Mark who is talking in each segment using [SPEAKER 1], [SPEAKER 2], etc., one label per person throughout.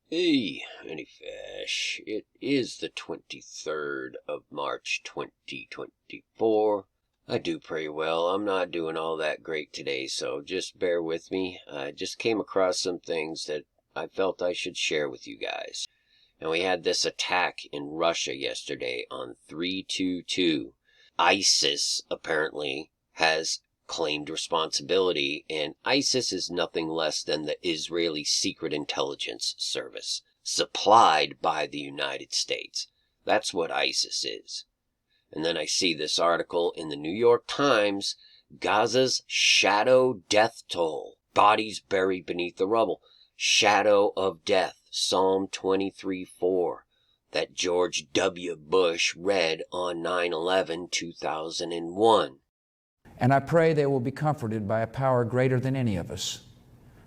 [SPEAKER 1] Hey, Anyfish, it is the 23rd of March 2024. I do pretty well. I'm not doing all that great today, so just bear with me. I just came across some things that I felt I should share with you guys. And we had this attack in Russia yesterday on 322. ISIS apparently has claimed responsibility, and ISIS is nothing less than the Israeli Secret Intelligence Service, supplied by the United States. That's what ISIS is. And then I see this article in the New York Times, Gaza's shadow death toll, bodies buried beneath the rubble, shadow of death, Psalm 23:4. That George W. Bush read on 9/11/2001.
[SPEAKER 2] And I pray they will be comforted by a power greater than any of us,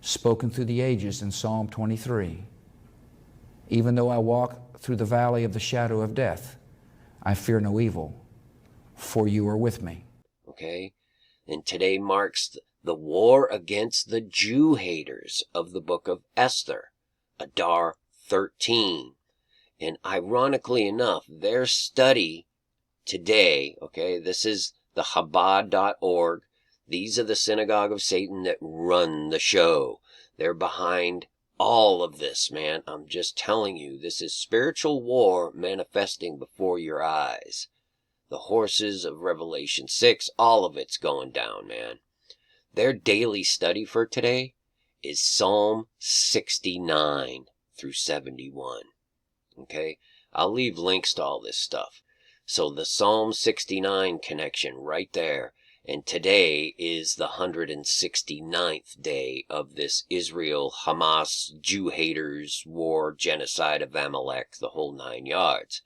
[SPEAKER 2] spoken through the ages in Psalm 23. Even though I walk through the valley of the shadow of death, I fear no evil, for you are with me.
[SPEAKER 1] Okay? And today marks the war against the Jew haters of the book of Esther, Adar 13. And ironically enough, their study today, okay, this is the Chabad.org. These are the synagogue of Satan that run the show. They're behind all of this, man. I'm just telling you, this is spiritual war manifesting before your eyes. The horses of Revelation 6, all of it's going down, man. Their daily study for today is Psalm 69 through 71. Okay? I'll leave links to all this stuff. So the Psalm 69 connection right there. And today is the 169th day of this Israel-Hamas Jew haters war, genocide of Amalek, the whole 9 yards.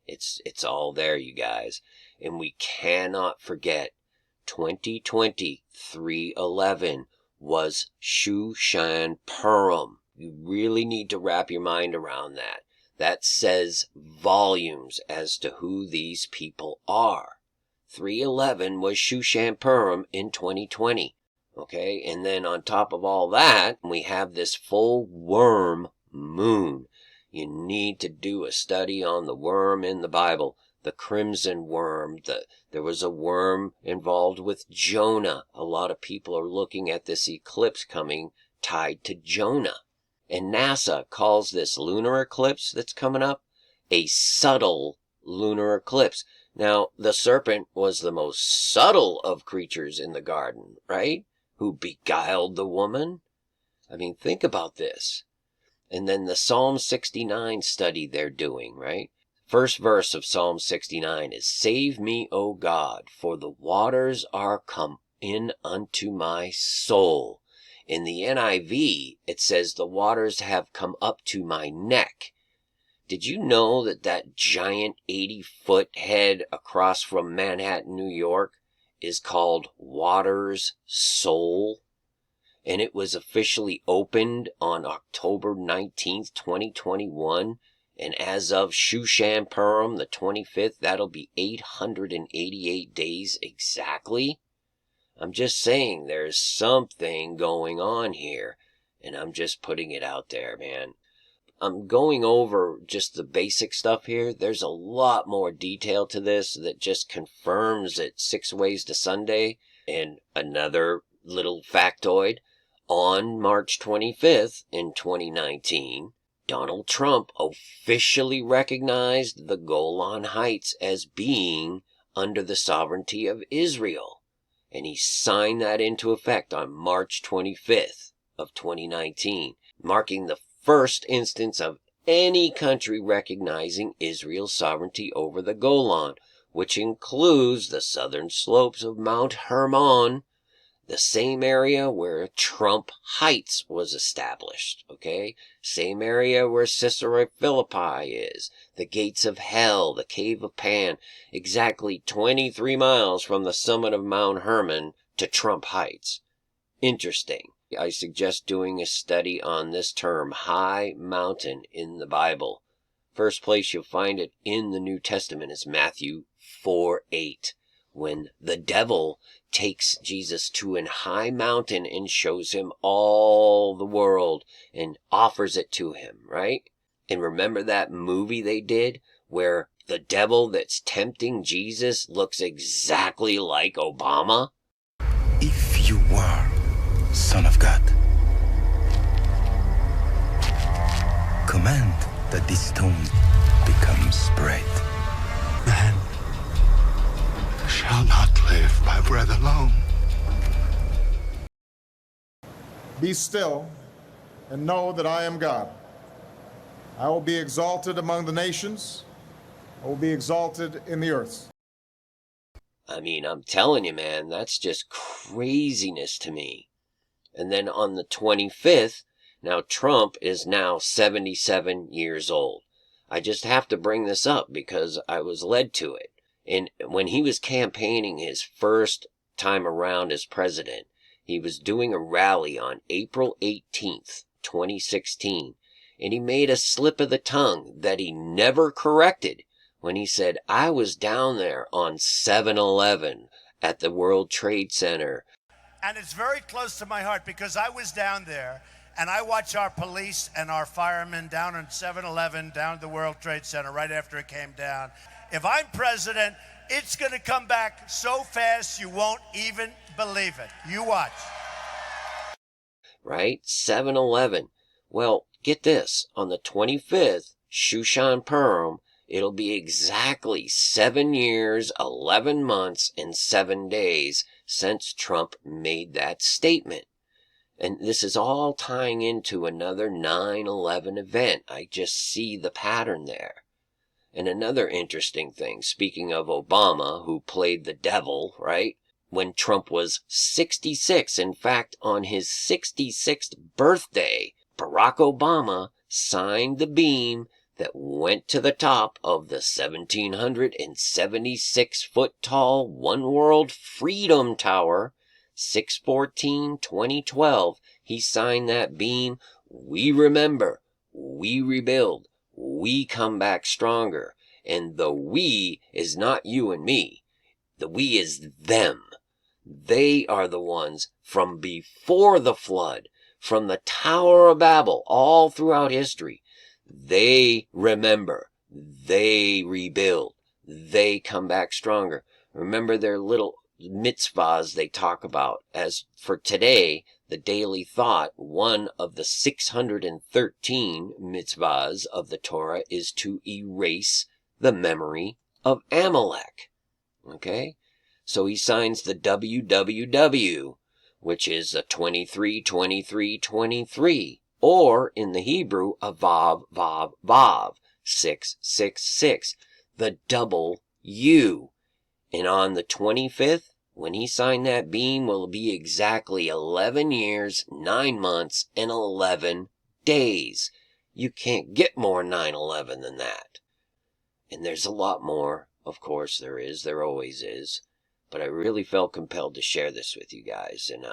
[SPEAKER 1] It's all there, you guys. And we cannot forget 2020 3/11 was Shushan Purim. You really need to wrap your mind around that. That says volumes as to who these people are. 3/11 was Shushan Purim in 2020. Okay, and then on top of all that, we have this full worm moon. You need to do a study on the worm in the Bible. The crimson worm. There was a worm involved with Jonah. A lot of people are looking at this eclipse coming tied to Jonah. And NASA calls this lunar eclipse that's coming up a subtle lunar eclipse. Now, the serpent was the most subtle of creatures in the garden, right? Who beguiled the woman. I mean, think about this. And then the Psalm 69 study they're doing, right? First verse of Psalm 69 is, Save me, O God, for the waters are come in unto my soul. In the NIV, it says the waters have come up to my neck. Did you know that giant 80-foot head across from Manhattan, New York, is called Water's Soul? And it was officially opened on October 19th, 2021. And as of Shushan Purim, the 25th, that'll be 888 days exactly. I'm just saying there's something going on here, and I'm just putting it out there, man. I'm going over just the basic stuff here. There's a lot more detail to this that just confirms it 6 ways to Sunday. And another little factoid, on March 25th in 2019, Donald Trump officially recognized the Golan Heights as being under the sovereignty of Israel. And he signed that into effect on March 25th of 2019, marking the first instance of any country recognizing Israel's sovereignty over the Golan, which includes the southern slopes of Mount Hermon, the same area where Trump Heights was established, okay? Same area where Caesarea Philippi is, the gates of hell, the cave of Pan, exactly 23 miles from the summit of Mount Hermon to Trump Heights. Interesting. I suggest doing a study on this term, high mountain, in the Bible. First place you'll find it in the New Testament is Matthew 4:8. when the devil takes Jesus to an high mountain and shows him all the world and offers it to him, right? And remember that movie they did where the devil that's tempting Jesus looks exactly like Obama?
[SPEAKER 3] If you were Son of God, command that this stone becomes bread.
[SPEAKER 4] Man shall not live by bread alone.
[SPEAKER 5] Be still and know that I am God. I will be exalted among the nations. I will be exalted in the earth.
[SPEAKER 1] I mean, I'm telling you, man, that's just craziness to me. And then on the 25th, now Trump is now 77 years old. I just have to bring this up because I was led to it. And when he was campaigning his first time around as president, he was doing a rally on April 18th, 2016. And he made a slip of the tongue that he never corrected when he said, I was down there on 7/11 at the World Trade Center.
[SPEAKER 6] And it's very close to my heart because I was down there and I watch our police and our firemen down on 7/11 down at the World Trade Center right after it came down. If I'm president, it's going to come back so fast you won't even believe it. You watch.
[SPEAKER 1] Right? 7/11. Well, get this. On the 25th, Shushan Purim, it'll be exactly 7 years, 11 months, and 7 days since Trump made that statement. And this is all tying into another 9/11 event. I just see the pattern there. And another interesting thing, speaking of Obama, who played the devil, right? When Trump was 66, in fact, on his 66th birthday, Barack Obama signed the beam that went to the top of the 1,776-foot tall One World Freedom Tower, 6/14/2012. He signed that beam. We remember, we rebuild, we come back stronger. And the we is not you and me. The we is them. They are the ones from before the flood, from the Tower of Babel, all throughout history. They remember. They rebuild. They come back stronger. Remember their little mitzvahs they talk about. As for today, the daily thought, one of the 613 mitzvahs of the Torah is to erase the memory of Amalek. Okay? So he signs the WWW, which is a 23-23-23, or in the Hebrew, a Vav, Vav, Vav, 666, the double U. And on the 25th, when he signed that beam, will be exactly 11 years, 9 months, and 11 days. You can't get more 9/11 than that. And there's a lot more. Of course there is. There always is. But I really felt compelled to share this with you guys. And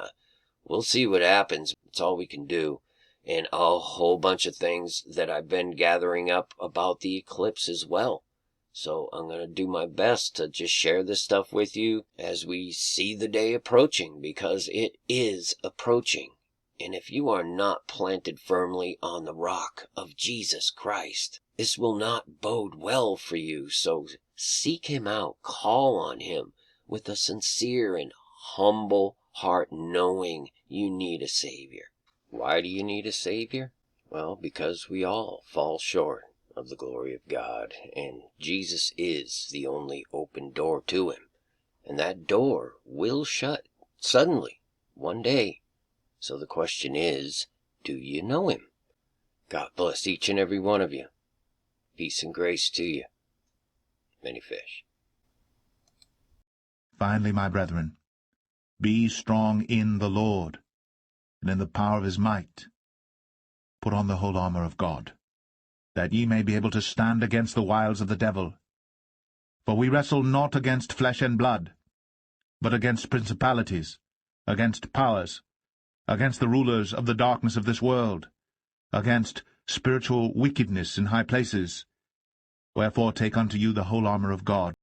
[SPEAKER 1] we'll see what happens. It's all we can do. And a whole bunch of things that I've been gathering up about the eclipse as well. So I'm going to do my best to just share this stuff with you as we see the day approaching, because it is approaching. And if you are not planted firmly on the rock of Jesus Christ, this will not bode well for you. So seek him out, call on him with a sincere and humble heart, knowing you need a Savior. Why do you need a Savior? Well, because we all fall short of the glory of God, and Jesus is the only open door to him. And that door will shut suddenly, one day. So the question is, do you know him? God bless each and every one of you. Peace and grace to you. Many fish.
[SPEAKER 7] Finally, my brethren, be strong in the Lord, and in the power of his might. Put on the whole armor of God, that ye may be able to stand against the wiles of the devil. For we wrestle not against flesh and blood, but against principalities, against powers, against the rulers of the darkness of this world, against spiritual wickedness in high places. Wherefore take unto you the whole armor of God,